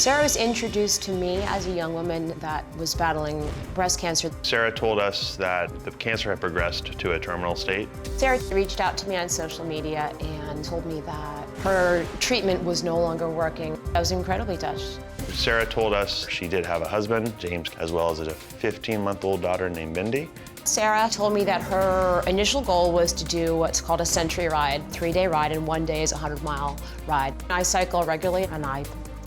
Sarah was introduced to me as a young woman that was battling breast cancer. Sarah told us that the cancer had progressed to a terminal state. Sarah reached out to me on social media and told me that her treatment was no longer working. I was incredibly touched. Sarah told us she did have a husband, James, as well as a 15-month-old daughter named Mindy. Sarah told me that her initial goal was to do what's called a century ride, 3-day ride, and 1 day is a 100-mile ride. I cycle regularly, and I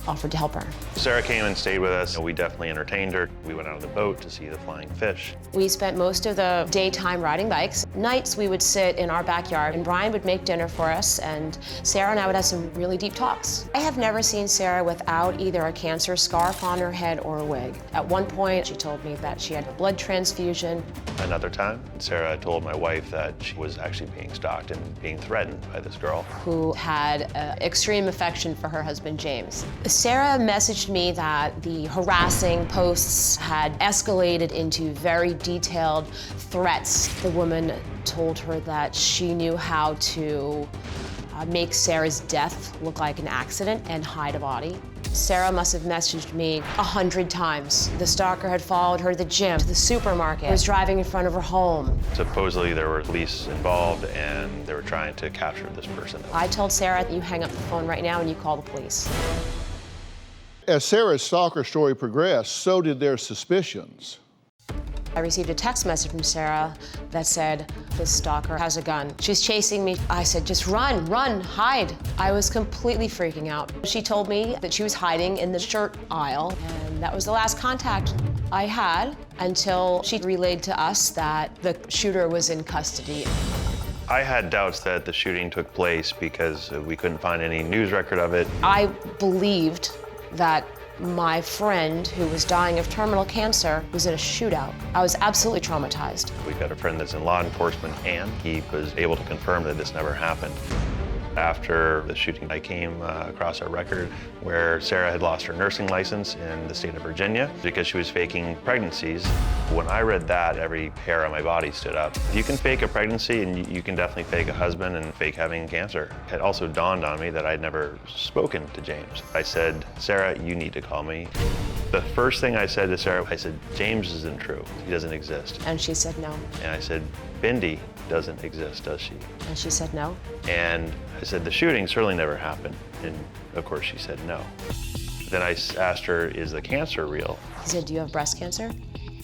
offered to help her. Sarah came and stayed with us. We definitely entertained her. We went out on the boat to see the flying fish. We spent most of the daytime riding bikes. Nights we would sit in our backyard and Brian would make dinner for us and Sarah and I would have some really deep talks. I have never seen Sarah without either a cancer scarf on her head or a wig. At one point she told me that she had a blood transfusion. Another time, Sarah told my wife that she was actually being stalked and being threatened by this girl who had extreme affection for her husband, James. Sarah messaged me that the harassing posts had escalated into very detailed threats. The woman told her that she knew how to make Sarah's death look like an accident and hide a body. Sarah must have messaged me 100 times. The stalker had followed her to the gym, to the supermarket, was driving in front of her home. Supposedly there were police involved and they were trying to capture this person. I told Sarah, you hang up the phone right now and you call the police. As Sarah's stalker story progressed, so did their suspicions. I received a text message from Sarah that said, this stalker has a gun. She's chasing me. I said, just run, run, hide. I was completely freaking out. She told me that she was hiding in the shirt aisle, and that was the last contact I had until she relayed to us that the shooter was in custody. I had doubts that the shooting took place because we couldn't find any news record of it. I believed that my friend who was dying of terminal cancer was in a shootout. I was absolutely traumatized. We've got a friend that's in law enforcement and he was able to confirm that this never happened. After the shooting, I came across a record where Sarah had lost her nursing license in the state of Virginia because she was faking pregnancies. When I read that, every hair on my body stood up. You can fake a pregnancy and you can definitely fake a husband and fake having cancer. It also dawned on me that I'd never spoken to James. I said, Sarah, you need to call me. The first thing I said to Sarah, I said, James isn't true. He doesn't exist. And she said no. And I said, Bindi doesn't exist, does she? And she said no. And I said, the shooting certainly never happened. And of course she said no. Then I asked her, is the cancer real? He said, do you have breast cancer?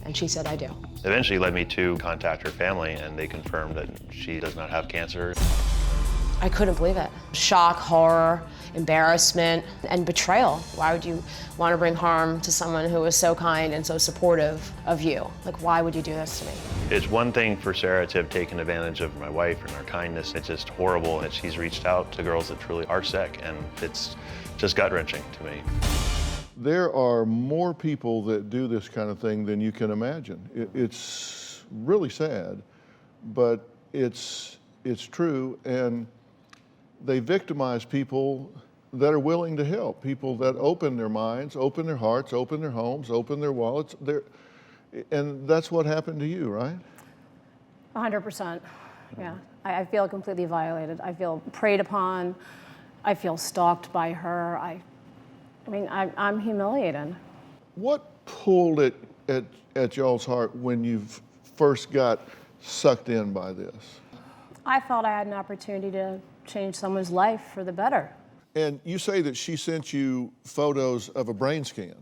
And she said, I do. Eventually led me to contact her family and they confirmed that she does not have cancer. I couldn't believe it. Shock, horror, embarrassment, and betrayal. Why would you want to bring harm to someone who was so kind and so supportive of you? Like, why would you do this to me? It's one thing for Sarah to have taken advantage of my wife and her kindness. It's just horrible that she's reached out to girls that truly are sick, and it's just gut-wrenching to me. There are more people that do this kind of thing than you can imagine. It's really sad, but it's true, and they victimize people that are willing to help, people that open their minds, open their hearts, open their homes, open their wallets. And that's what happened to you, right? 100%, yeah. I feel completely violated. I feel preyed upon. I feel stalked by her. I mean, I'm humiliated. What pulled it at y'all's heart when you first got sucked in by this? I felt I had an opportunity to change someone's life for the better. And you say that she sent you photos of a brain scan.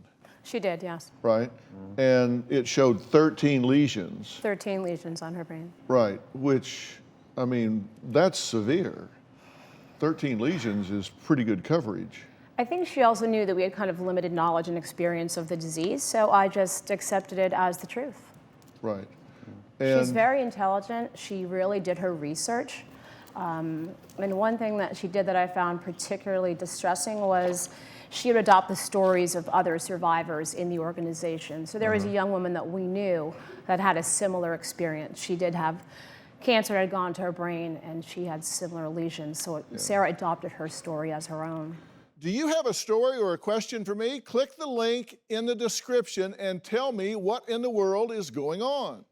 She did, yes. Right? And it showed 13 lesions. 13 lesions on her brain. Right, which, I mean, that's severe. 13 lesions is pretty good coverage. I think she also knew that we had kind of limited knowledge and experience of the disease, so I just accepted it as the truth. Right. She's very intelligent. She really did her research. And one thing that she did that I found particularly distressing was she would adopt the stories of other survivors in the organization. So there was a young woman that we knew that had a similar experience. She did have cancer that had gone to her brain, and she had similar lesions. So Sarah adopted her story as her own. Do you have a story or a question for me? Click the link in the description and tell me what in the world is going on.